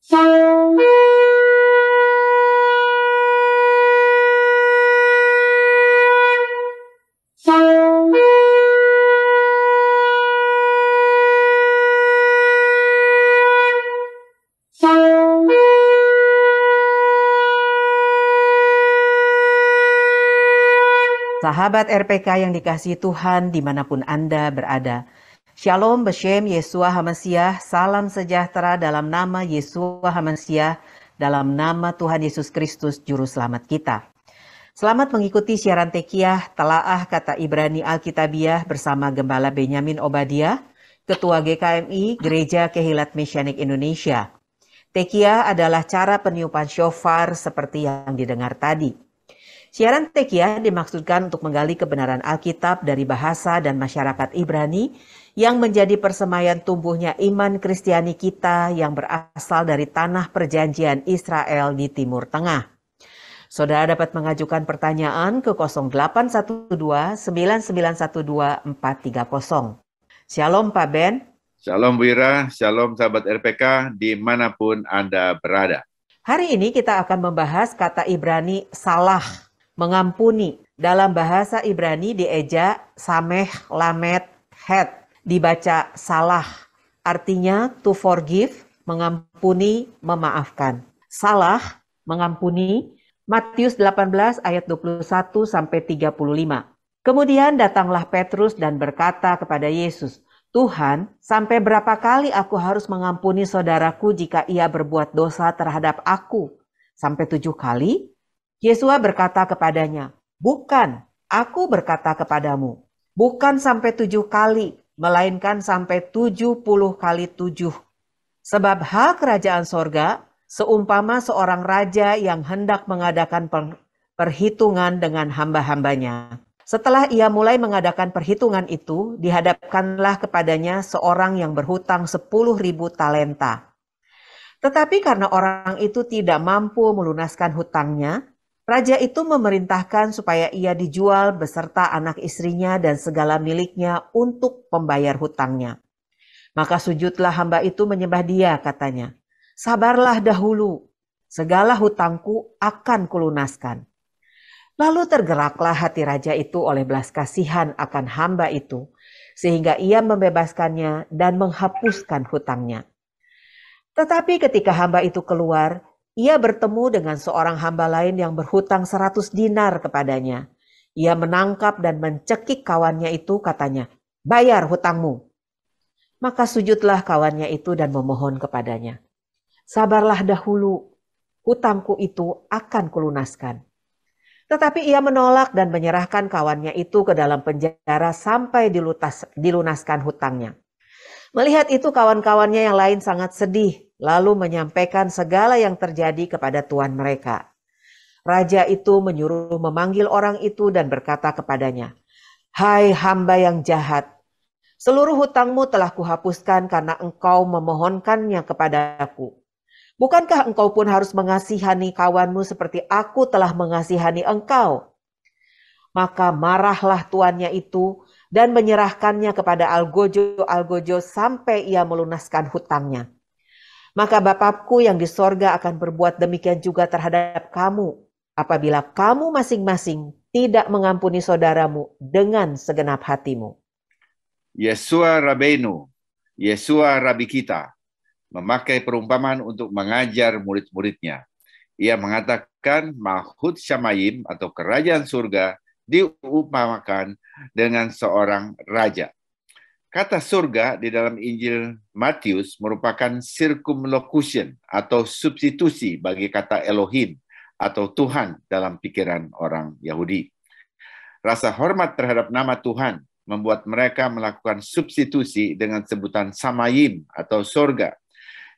Sahabat RPK yang dikasihi Tuhan dimanapun Anda berada. Shalom Beshem Yeshua HaMashiach, salam sejahtera dalam nama Yeshua HaMashiach, dalam nama Tuhan Yesus Kristus Juru Selamat kita. Selamat mengikuti siaran Tekiyah Telaah Kata Ibrani Alkitabiah bersama Gembala Benyamin Obadiah, Ketua GKMI Gereja Kehilat Mesianik Indonesia. Tekiyah adalah cara peniupan shofar seperti yang didengar tadi. Siaran Tekiyah dimaksudkan untuk menggali kebenaran Alkitab dari bahasa dan masyarakat Ibrani yang menjadi persemaian tumbuhnya iman Kristiani kita yang berasal dari tanah perjanjian Israel di Timur Tengah. Saudara dapat mengajukan pertanyaan ke 0812-9912-430. Shalom Pak Ben. Shalom Bu Ira, shalom sahabat RPK dimanapun Anda berada. Hari ini kita akan membahas kata Ibrani salah, mengampuni. Dalam bahasa Ibrani dieja sameh lamet het, dibaca salah. Artinya to forgive, mengampuni, memaafkan. Salah, mengampuni, Matius 18 ayat 21 sampai 35. Kemudian datanglah Petrus dan berkata kepada Yesus, "Tuhan, sampai berapa kali aku harus mengampuni saudaraku jika ia berbuat dosa terhadap aku? Sampai 7 kali?" Yesus berkata kepadanya, "Bukan, aku berkata kepadamu, bukan sampai 7 kali, melainkan sampai 70 kali 7. Sebab hal kerajaan sorga seumpama seorang raja yang hendak mengadakan perhitungan dengan hamba-hambanya. Setelah ia mulai mengadakan perhitungan itu, dihadapkanlah kepadanya seorang yang berhutang 10.000 talenta. Tetapi karena orang itu tidak mampu melunaskan hutangnya, raja itu memerintahkan supaya ia dijual beserta anak istrinya dan segala miliknya untuk pembayar hutangnya. Maka sujudlah hamba itu menyembah dia, katanya, 'Sabarlah dahulu, segala hutangku akan kulunaskan.' Lalu tergeraklah hati raja itu oleh belas kasihan akan hamba itu, sehingga ia membebaskannya dan menghapuskan hutangnya. Tetapi ketika hamba itu keluar, ia bertemu dengan seorang hamba lain yang berhutang 100 dinar kepadanya. Ia menangkap dan mencekik kawannya itu, katanya, 'Bayar hutangmu.' Maka sujudlah kawannya itu dan memohon kepadanya, 'Sabarlah dahulu, hutangku itu akan kulunaskan.' Tetapi ia menolak dan menyerahkan kawannya itu ke dalam penjara sampai dilunaskan hutangnya. Melihat itu kawan-kawannya yang lain sangat sedih, lalu menyampaikan segala yang terjadi kepada tuan mereka. Raja itu menyuruh memanggil orang itu dan berkata kepadanya, 'Hai hamba yang jahat, seluruh hutangmu telah kuhapuskan karena engkau memohonkannya kepadaku. Bukankah engkau pun harus mengasihani kawanmu seperti aku telah mengasihani engkau?' Maka marahlah tuannya itu dan menyerahkannya kepada algojo sampai ia melunaskan hutangnya. Maka Bapakku yang di sorga akan berbuat demikian juga terhadap kamu, apabila kamu masing-masing tidak mengampuni saudaramu dengan segenap hatimu." Yeshua Rabbeinu, Yeshua Rabi kita, memakai perumpamaan untuk mengajar murid-muridnya. Ia mengatakan Malhut Shamayim atau kerajaan surga diumpamakan dengan seorang raja. Kata surga di dalam Injil Matius merupakan circumlocution atau substitusi bagi kata Elohim atau Tuhan dalam pikiran orang Yahudi. Rasa hormat terhadap nama Tuhan membuat mereka melakukan substitusi dengan sebutan Samayim atau surga.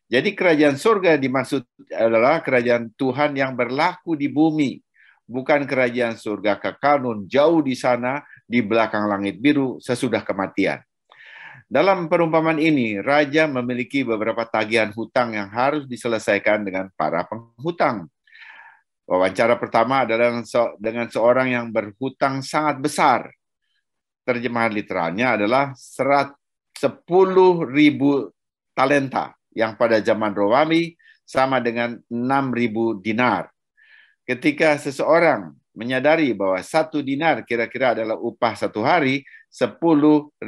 Jadi kerajaan surga dimaksud adalah kerajaan Tuhan yang berlaku di bumi, bukan kerajaan surga kekal nun jauh di sana di belakang langit biru sesudah kematian. Dalam perumpamaan ini, raja memiliki beberapa tagihan hutang yang harus diselesaikan dengan para penghutang. Wawancara pertama adalah dengan seorang yang berhutang sangat besar. Terjemahan literalnya adalah 10.000 talenta, yang pada zaman Romawi sama dengan 6.000 dinar. Ketika seseorang menyadari bahwa 1 dinar kira-kira adalah upah 1 hari, 10.000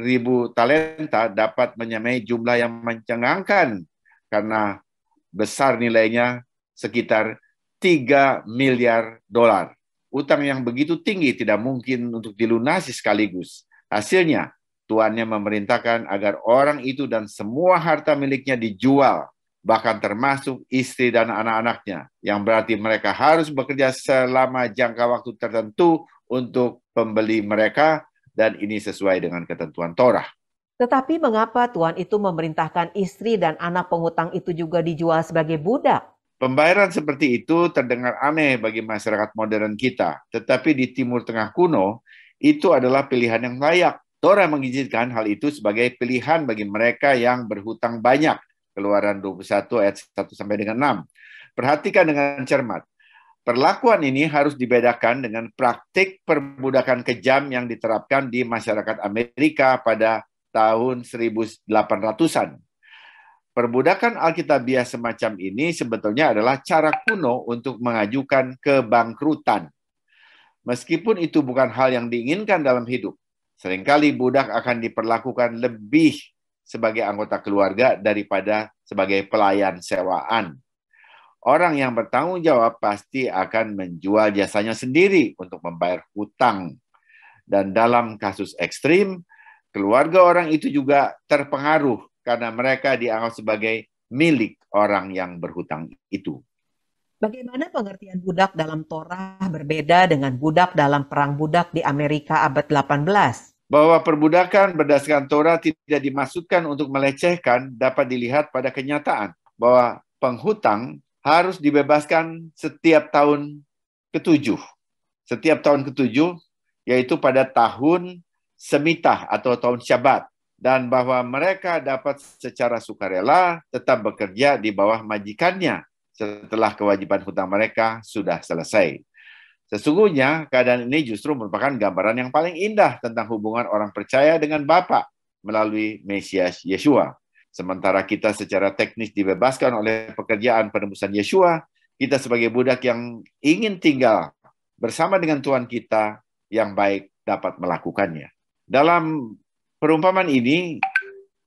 talenta dapat menyamai jumlah yang mencengangkan karena besar nilainya sekitar 3 miliar dolar. Utang yang begitu tinggi tidak mungkin untuk dilunasi sekaligus. Hasilnya, tuannya memerintahkan agar orang itu dan semua harta miliknya dijual, bahkan termasuk istri dan anak-anaknya, yang berarti mereka harus bekerja selama jangka waktu tertentu untuk pembeli mereka, dan ini sesuai dengan ketentuan Torah. Tetapi mengapa Tuan itu memerintahkan istri dan anak penghutang itu juga dijual sebagai budak? Pembayaran seperti itu terdengar aneh bagi masyarakat modern kita, tetapi di Timur Tengah kuno, itu adalah pilihan yang layak. Torah mengizinkan hal itu sebagai pilihan bagi mereka yang berhutang banyak. Keluaran 21 ayat 1 sampai dengan 6. Perhatikan dengan cermat. Perlakuan ini harus dibedakan dengan praktik perbudakan kejam yang diterapkan di masyarakat Amerika pada tahun 1800-an. Perbudakan Alkitabiah semacam ini sebetulnya adalah cara kuno untuk mengajukan kebangkrutan. Meskipun itu bukan hal yang diinginkan dalam hidup, seringkali budak akan diperlakukan lebih sebagai anggota keluarga daripada sebagai pelayan sewaan. Orang yang bertanggung jawab pasti akan menjual jasanya sendiri untuk membayar hutang. Dan dalam kasus ekstrim, keluarga orang itu juga terpengaruh karena mereka dianggap sebagai milik orang yang berhutang itu. Bagaimana pengertian budak dalam Torah berbeda dengan budak dalam perang budak di Amerika abad 18? Bahwa perbudakan berdasarkan Torah tidak dimaksudkan untuk melecehkan dapat dilihat pada kenyataan bahwa penghutang harus dibebaskan setiap tahun ke-7. Setiap tahun ke-7, yaitu pada tahun Semitah atau tahun Syabat. Dan bahwa mereka dapat secara sukarela tetap bekerja di bawah majikannya setelah kewajiban hutang mereka sudah selesai. Sesungguhnya keadaan ini justru merupakan gambaran yang paling indah tentang hubungan orang percaya dengan Bapa melalui Mesias Yeshua. Sementara kita secara teknis dibebaskan oleh pekerjaan penebusan Yeshua, kita sebagai budak yang ingin tinggal bersama dengan Tuhan kita yang baik dapat melakukannya. Dalam perumpamaan ini,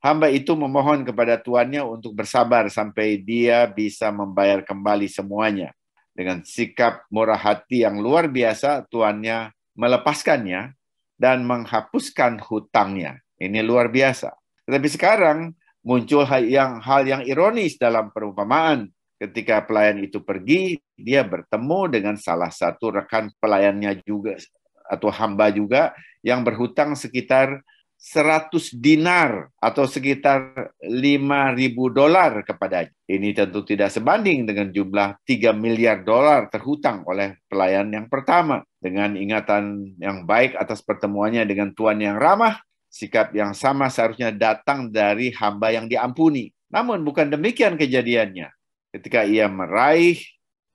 hamba itu memohon kepada tuannya untuk bersabar sampai dia bisa membayar kembali semuanya. Dengan sikap murah hati yang luar biasa, tuannya melepaskannya dan menghapuskan hutangnya. Ini luar biasa. Tetapi sekarang muncul hal yang ironis dalam perumpamaan. Ketika pelayan itu pergi, dia bertemu dengan salah satu rekan pelayannya juga, atau hamba juga, yang berhutang sekitar 100 dinar atau sekitar 5.000 dolar kepadanya. Ini tentu tidak sebanding dengan jumlah 3 miliar dolar terhutang oleh pelayan yang pertama. Dengan ingatan yang baik atas pertemuannya dengan tuan yang ramah, sikap yang sama seharusnya datang dari hamba yang diampuni. Namun bukan demikian kejadiannya. Ketika ia meraih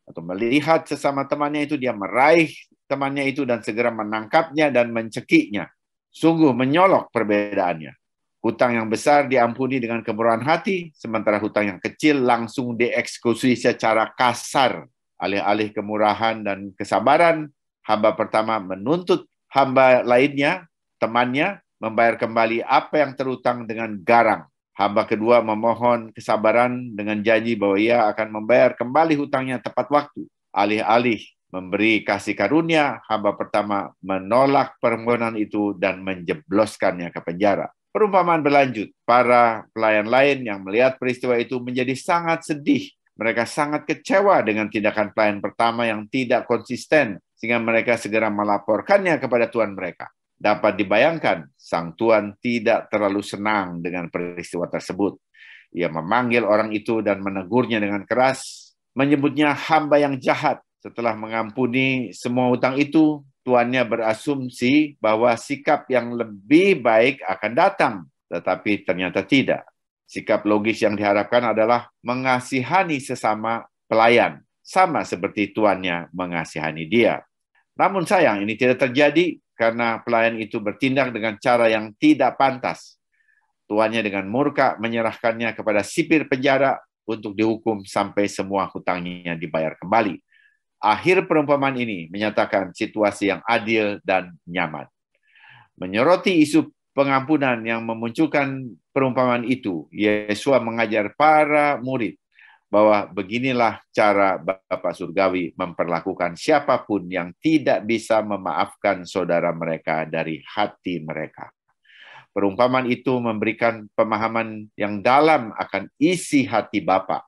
atau melihat sesama temannya itu, dia meraih temannya itu dan segera menangkapnya dan mencekiknya. Sungguh menyolok perbedaannya. Hutang yang besar diampuni dengan kemurahan hati, sementara hutang yang kecil langsung dieksekusi secara kasar. Alih-alih kemurahan dan kesabaran, hamba pertama menuntut hamba lainnya, temannya, membayar kembali apa yang terhutang dengan garang. Hamba kedua memohon kesabaran dengan janji bahwa ia akan membayar kembali hutangnya tepat waktu. Alih-alih memberi kasih karunia, hamba pertama menolak permohonan itu dan menjebloskannya ke penjara. Perumpamaan berlanjut. Para pelayan lain yang melihat peristiwa itu menjadi sangat sedih. Mereka sangat kecewa dengan tindakan pelayan pertama yang tidak konsisten, sehingga mereka segera melaporkannya kepada tuan mereka. Dapat dibayangkan, sang tuan tidak terlalu senang dengan peristiwa tersebut. Ia memanggil orang itu dan menegurnya dengan keras, menyebutnya hamba yang jahat. Setelah mengampuni semua hutang itu, tuannya berasumsi bahwa sikap yang lebih baik akan datang, tetapi ternyata tidak. Sikap logis yang diharapkan adalah mengasihani sesama pelayan, sama seperti tuannya mengasihani dia. Namun sayang, ini tidak terjadi karena pelayan itu bertindak dengan cara yang tidak pantas. Tuannya dengan murka menyerahkannya kepada sipir penjara untuk dihukum sampai semua hutangnya dibayar kembali. Akhir perumpamaan ini menyatakan situasi yang adil dan nyaman. Menyoroti isu pengampunan yang memunculkan perumpamaan itu, Yesus mengajar para murid bahwa beginilah cara Bapa Surgawi memperlakukan siapapun yang tidak bisa memaafkan saudara mereka dari hati mereka. Perumpamaan itu memberikan pemahaman yang dalam akan isi hati Bapa.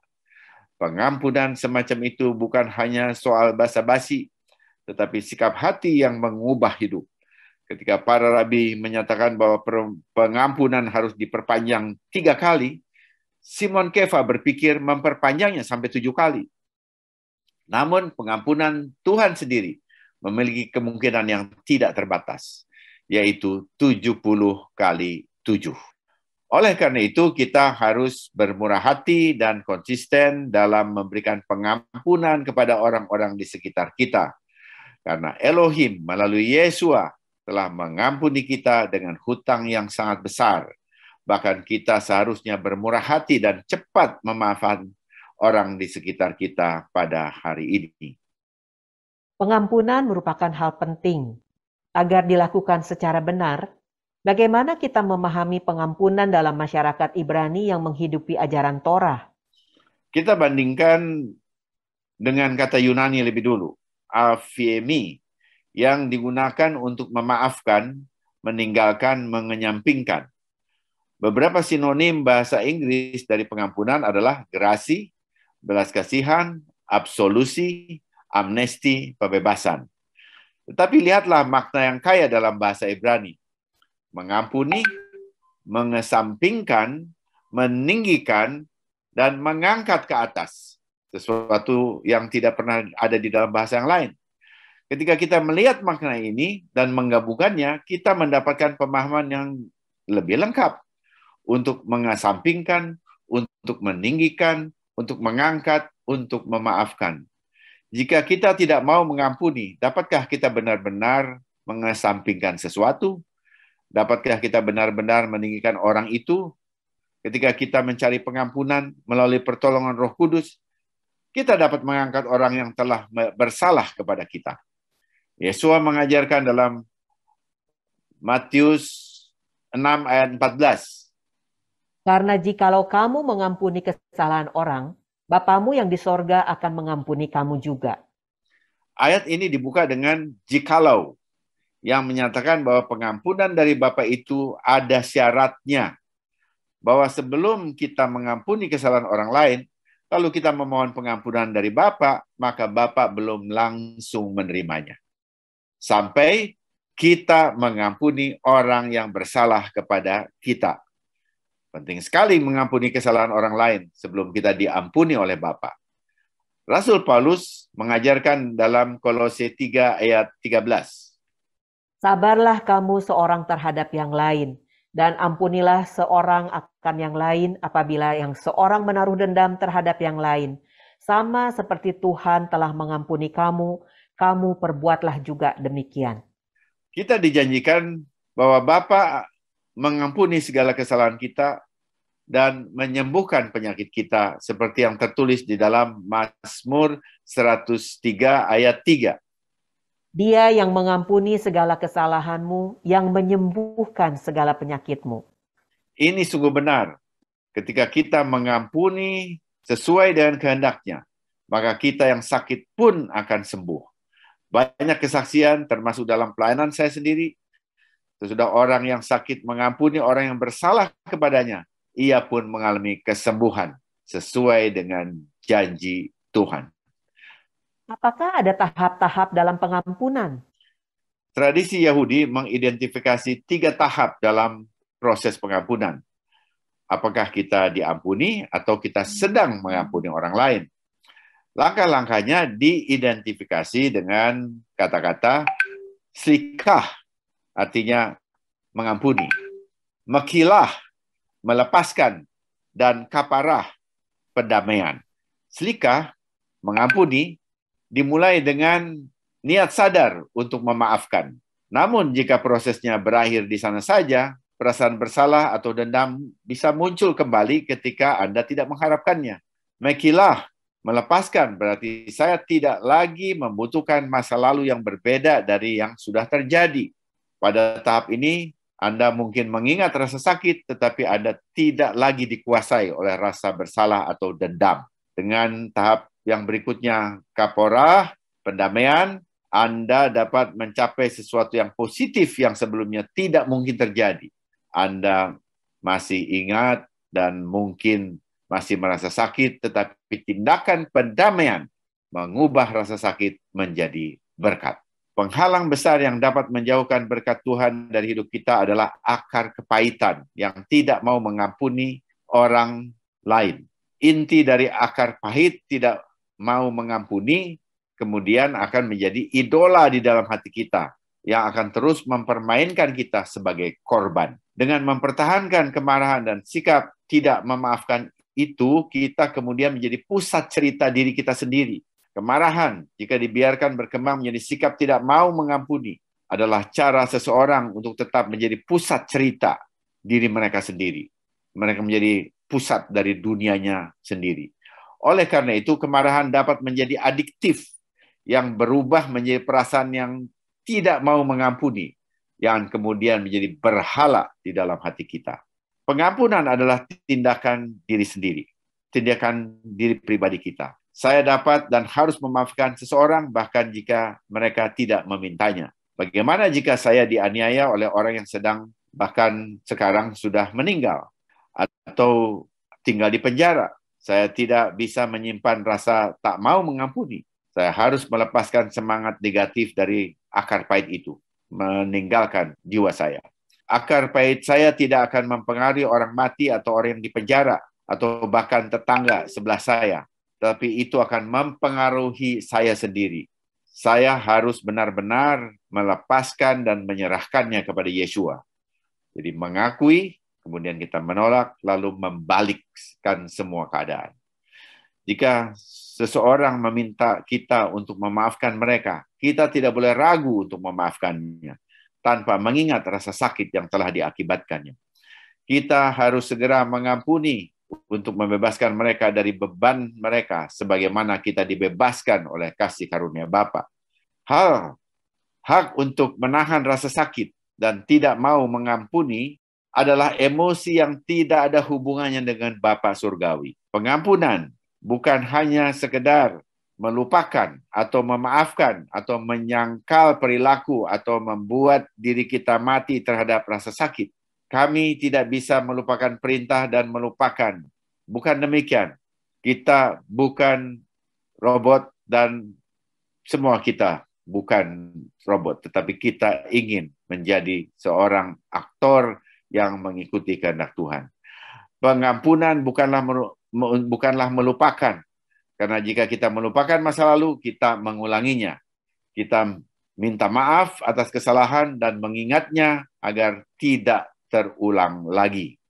Pengampunan semacam itu bukan hanya soal basa-basi, tetapi sikap hati yang mengubah hidup. Ketika para rabi menyatakan bahwa pengampunan harus diperpanjang 3 kali, Simon Kefa berpikir memperpanjangnya sampai 7 kali. Namun pengampunan Tuhan sendiri memiliki kemungkinan yang tidak terbatas, yaitu 70 kali 7. Oleh karena itu, kita harus bermurah hati dan konsisten dalam memberikan pengampunan kepada orang-orang di sekitar kita. Karena Elohim melalui Yesua telah mengampuni kita dengan hutang yang sangat besar. Bahkan kita seharusnya bermurah hati dan cepat memaafkan orang di sekitar kita pada hari ini. Pengampunan merupakan hal penting. Agar dilakukan secara benar, bagaimana kita memahami pengampunan dalam masyarakat Ibrani yang menghidupi ajaran Torah? Kita bandingkan dengan kata Yunani lebih dulu, aphiemi, yang digunakan untuk memaafkan, meninggalkan, mengenyampingkan. Beberapa sinonim bahasa Inggris dari pengampunan adalah gerasi, belas kasihan, absolusi, amnesti, pembebasan. Tetapi lihatlah makna yang kaya dalam bahasa Ibrani. Mengampuni, mengesampingkan, meninggikan, dan mengangkat ke atas. Sesuatu yang tidak pernah ada di dalam bahasa yang lain. Ketika kita melihat makna ini dan menggabungkannya, kita mendapatkan pemahaman yang lebih lengkap untuk mengesampingkan, untuk meninggikan, untuk mengangkat, untuk memaafkan. Jika kita tidak mau mengampuni, dapatkah kita benar-benar mengesampingkan sesuatu? Dapatkah kita benar-benar meninggikan orang itu? Ketika kita mencari pengampunan melalui pertolongan Roh Kudus, kita dapat mengangkat orang yang telah bersalah kepada kita. Yesus mengajarkan dalam Matius 6 ayat 14. Karena jikalau kamu mengampuni kesalahan orang, Bapamu yang di sorga akan mengampuni kamu juga. Ayat ini dibuka dengan jikalau, yang menyatakan bahwa pengampunan dari Bapa itu ada syaratnya. Bahwa sebelum kita mengampuni kesalahan orang lain, lalu kita memohon pengampunan dari Bapa, maka Bapa belum langsung menerimanya. Sampai kita mengampuni orang yang bersalah kepada kita. Penting sekali mengampuni kesalahan orang lain sebelum kita diampuni oleh Bapa. Rasul Paulus mengajarkan dalam Kolose 3 ayat 13. Sabarlah kamu seorang terhadap yang lain, dan ampunilah seorang akan yang lain apabila yang seorang menaruh dendam terhadap yang lain. Sama seperti Tuhan telah mengampuni kamu, kamu perbuatlah juga demikian. Kita dijanjikan bahwa Bapa mengampuni segala kesalahan kita dan menyembuhkan penyakit kita seperti yang tertulis di dalam Mazmur 103 ayat 3. Dia yang mengampuni segala kesalahanmu, yang menyembuhkan segala penyakitmu. Ini sungguh benar. Ketika kita mengampuni sesuai dengan kehendaknya, maka kita yang sakit pun akan sembuh. Banyak kesaksian termasuk dalam pelayanan saya sendiri. Sesudah orang yang sakit mengampuni orang yang bersalah kepadanya, ia pun mengalami kesembuhan sesuai dengan janji Tuhan. Apakah ada tahap-tahap dalam pengampunan? Tradisi Yahudi mengidentifikasi 3 tahap dalam proses pengampunan. Apakah kita diampuni atau kita sedang mengampuni orang lain? Langkah-langkahnya diidentifikasi dengan kata-kata slikah, artinya mengampuni. Mekilah, melepaskan, dan kaparah, pendamaian. Slikah, mengampuni, dimulai dengan niat sadar untuk memaafkan. Namun jika prosesnya berakhir di sana saja, perasaan bersalah atau dendam bisa muncul kembali ketika Anda tidak mengharapkannya. Mekilah, melepaskan berarti saya tidak lagi membutuhkan masa lalu yang berbeda dari yang sudah terjadi. Pada tahap ini, Anda mungkin mengingat rasa sakit, tetapi Anda tidak lagi dikuasai oleh rasa bersalah atau dendam. Dengan tahap yang berikutnya, kaporah, pendamaian, Anda dapat mencapai sesuatu yang positif yang sebelumnya tidak mungkin terjadi. Anda masih ingat dan mungkin masih merasa sakit, tetapi tindakan pendamaian mengubah rasa sakit menjadi berkat. Penghalang besar yang dapat menjauhkan berkat Tuhan dari hidup kita adalah akar kepahitan yang tidak mau mengampuni orang lain. Inti dari akar pahit tidak mau mengampuni, kemudian akan menjadi idola di dalam hati kita yang akan terus mempermainkan kita sebagai korban. Dengan mempertahankan kemarahan dan sikap tidak memaafkan itu, kita kemudian menjadi pusat cerita diri kita sendiri. Kemarahan, jika dibiarkan berkembang menjadi sikap tidak mau mengampuni, adalah cara seseorang untuk tetap menjadi pusat cerita diri mereka sendiri. Mereka menjadi pusat dari dunianya sendiri. Oleh karena itu, kemarahan dapat menjadi adiktif, yang berubah menjadi perasaan yang tidak mau mengampuni, yang kemudian menjadi berhala di dalam hati kita. Pengampunan adalah tindakan diri sendiri, tindakan diri pribadi kita. Saya dapat dan harus memaafkan seseorang bahkan jika mereka tidak memintanya. Bagaimana jika saya dianiaya oleh orang yang sedang bahkan sekarang sudah meninggal atau tinggal di penjara? Saya tidak bisa menyimpan rasa tak mau mengampuni. Saya harus melepaskan semangat negatif dari akar pahit itu, meninggalkan jiwa saya. Akar pahit saya tidak akan mempengaruhi orang mati atau orang yang di penjara atau bahkan tetangga sebelah saya, tapi itu akan mempengaruhi saya sendiri. Saya harus benar-benar melepaskan dan menyerahkannya kepada Yeshua. Jadi mengakui, kemudian kita menolak, lalu membalikkan semua keadaan. Jika seseorang meminta kita untuk memaafkan mereka, kita tidak boleh ragu untuk memaafkannya tanpa mengingat rasa sakit yang telah diakibatkannya. Kita harus segera mengampuni untuk membebaskan mereka dari beban mereka sebagaimana kita dibebaskan oleh kasih karunia Bapa. Hak untuk menahan rasa sakit dan tidak mau mengampuni adalah emosi yang tidak ada hubungannya dengan Bapa surgawi. Pengampunan bukan hanya sekedar melupakan atau memaafkan atau menyangkal perilaku atau membuat diri kita mati terhadap rasa sakit. Kami tidak bisa melupakan perintah dan melupakan. Bukan demikian. Kita bukan robot dan semua kita bukan robot, tetapi kita ingin menjadi seorang aktor yang mengikuti kehendak Tuhan. Pengampunan bukanlah melupakan. Karena jika kita melupakan masa lalu, kita mengulanginya. Kita minta maaf atas kesalahan dan mengingatnya agar tidak terulang lagi.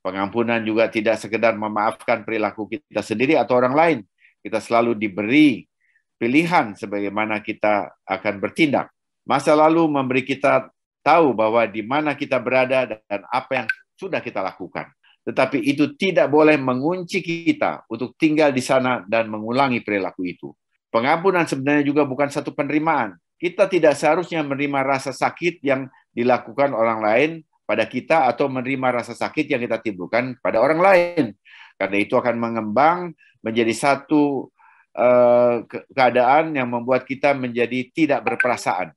Pengampunan juga tidak sekedar memaafkan perilaku kita sendiri atau orang lain. Kita selalu diberi pilihan sebagaimana kita akan bertindak. Masa lalu memberi kita tahu bahwa di mana kita berada dan apa yang sudah kita lakukan. Tetapi itu tidak boleh mengunci kita untuk tinggal di sana dan mengulangi perilaku itu. Pengampunan sebenarnya juga bukan satu penerimaan. Kita tidak seharusnya menerima rasa sakit yang dilakukan orang lain pada kita atau menerima rasa sakit yang kita timbulkan pada orang lain. Karena itu akan mengembang menjadi satu keadaan yang membuat kita menjadi tidak berperasaan.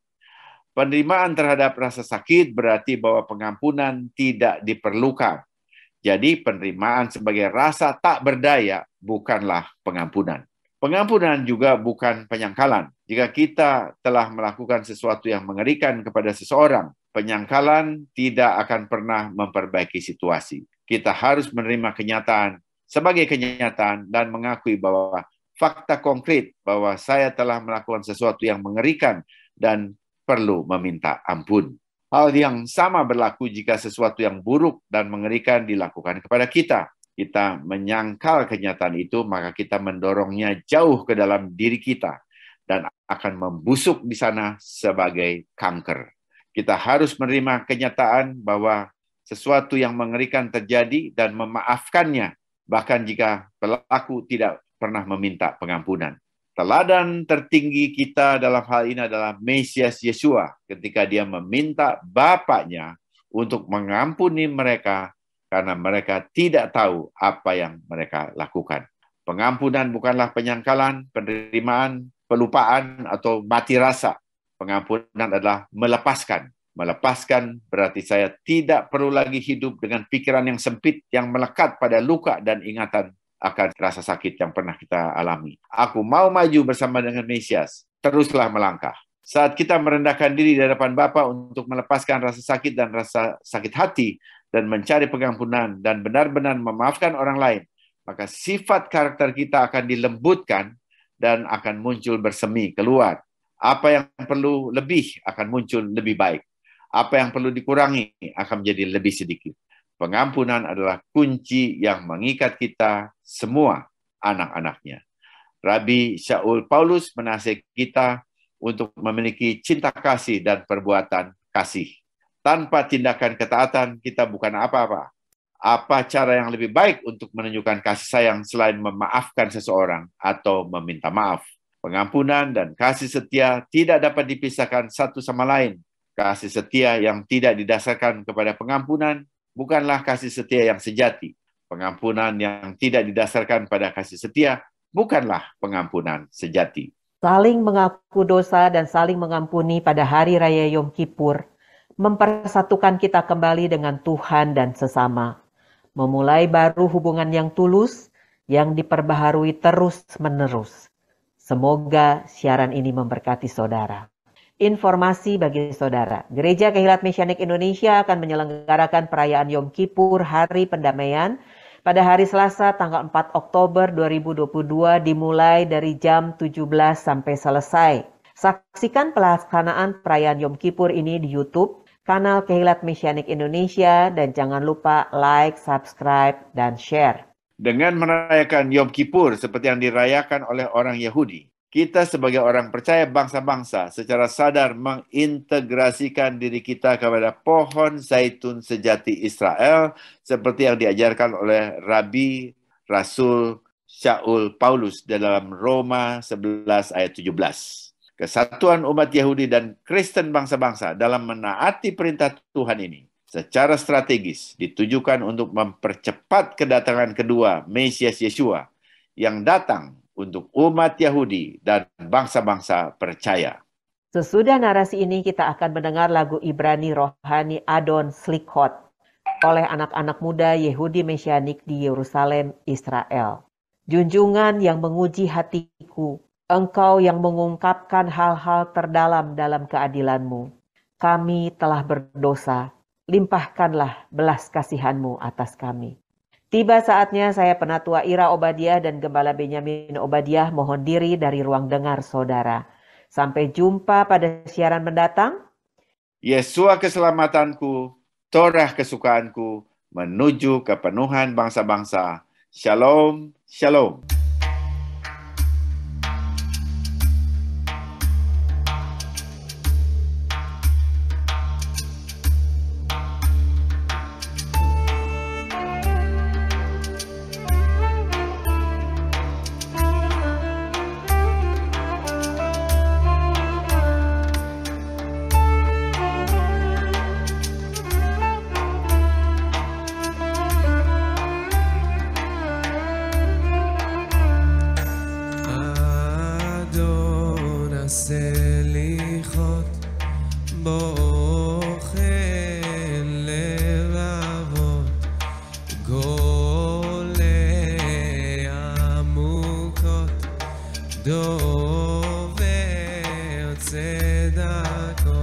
Penerimaan terhadap rasa sakit berarti bahwa pengampunan tidak diperlukan. Jadi penerimaan sebagai rasa tak berdaya bukanlah pengampunan. Pengampunan juga bukan penyangkalan. Jika kita telah melakukan sesuatu yang mengerikan kepada seseorang, penyangkalan tidak akan pernah memperbaiki situasi. Kita harus menerima kenyataan sebagai kenyataan dan mengakui bahwa fakta konkret bahwa saya telah melakukan sesuatu yang mengerikan dan perlu meminta ampun. Hal yang sama berlaku jika sesuatu yang buruk dan mengerikan dilakukan kepada kita. Kita menyangkal kenyataan itu, maka kita mendorongnya jauh ke dalam diri kita dan akan membusuk di sana sebagai kanker. Kita harus menerima kenyataan bahwa sesuatu yang mengerikan terjadi dan memaafkannya bahkan jika pelaku tidak pernah meminta pengampunan. Teladan tertinggi kita dalam hal ini adalah Mesias Yesua ketika dia meminta Bapaknya untuk mengampuni mereka karena mereka tidak tahu apa yang mereka lakukan. Pengampunan bukanlah penyangkalan, penerimaan, pelupaan, atau mati rasa. Pengampunan adalah melepaskan. Melepaskan berarti saya tidak perlu lagi hidup dengan pikiran yang sempit yang melekat pada luka dan ingatan akan rasa sakit yang pernah kita alami. Aku mau maju bersama dengan Mesias. Teruslah melangkah. Saat kita merendahkan diri di hadapan Bapa untuk melepaskan rasa sakit dan rasa sakit hati dan mencari pengampunan dan benar-benar memaafkan orang lain, maka sifat karakter kita akan dilembutkan dan akan muncul bersemi keluar. Apa yang perlu lebih akan muncul lebih baik. Apa yang perlu dikurangi akan menjadi lebih sedikit. Pengampunan adalah kunci yang mengikat kita semua anak-anaknya. Rabi Shaul Paulus menasihati kita untuk memiliki cinta kasih dan perbuatan kasih. Tanpa tindakan ketaatan, kita bukan apa-apa. Apa cara yang lebih baik untuk menunjukkan kasih sayang selain memaafkan seseorang atau meminta maaf? Pengampunan dan kasih setia tidak dapat dipisahkan satu sama lain. Kasih setia yang tidak didasarkan kepada pengampunan bukanlah kasih setia yang sejati. Pengampunan yang tidak didasarkan pada kasih setia bukanlah pengampunan sejati. Saling mengaku dosa dan saling mengampuni pada hari raya Yom Kippur mempersatukan kita kembali dengan Tuhan dan sesama. Memulai baru hubungan yang tulus yang diperbaharui terus-menerus. Semoga siaran ini memberkati saudara. Informasi bagi saudara, Gereja Kehilat Mesianik Indonesia akan menyelenggarakan perayaan Yom Kippur Hari Pendamaian pada hari Selasa tanggal 4 Oktober 2022 dimulai dari jam 17 sampai selesai. Saksikan pelaksanaan perayaan Yom Kippur ini di YouTube, kanal Kehilat Mesianik Indonesia, dan jangan lupa like, subscribe, dan share. Dengan merayakan Yom Kippur seperti yang dirayakan oleh orang Yahudi, kita sebagai orang percaya bangsa-bangsa secara sadar mengintegrasikan diri kita kepada pohon zaitun sejati Israel seperti yang diajarkan oleh Rabi Rasul Shaul Paulus dalam Roma 11 ayat 17. Kesatuan umat Yahudi dan Kristen bangsa-bangsa dalam menaati perintah Tuhan ini secara strategis ditujukan untuk mempercepat kedatangan kedua Mesias Yesua yang datang untuk umat Yahudi dan bangsa-bangsa percaya. Sesudah narasi ini kita akan mendengar lagu Ibrani rohani Adon Slichot oleh anak-anak muda Yehudi Mesianik di Yerusalem, Israel. Junjungan yang menguji hatiku, Engkau yang mengungkapkan hal-hal terdalam dalam keadilanmu. Kami telah berdosa, limpahkanlah belas kasihan-Mu atas kami. Tiba saatnya saya Penatua Ira Obadiah dan Gembala Benyamin Obadiah mohon diri dari ruang dengar saudara. Sampai jumpa pada siaran mendatang. Yesua keselamatanku, Torah kesukaanku, menuju kepenuhan bangsa-bangsa. Shalom, shalom. סליחות בוחן לבבות גולי עמוקות דובר צדקות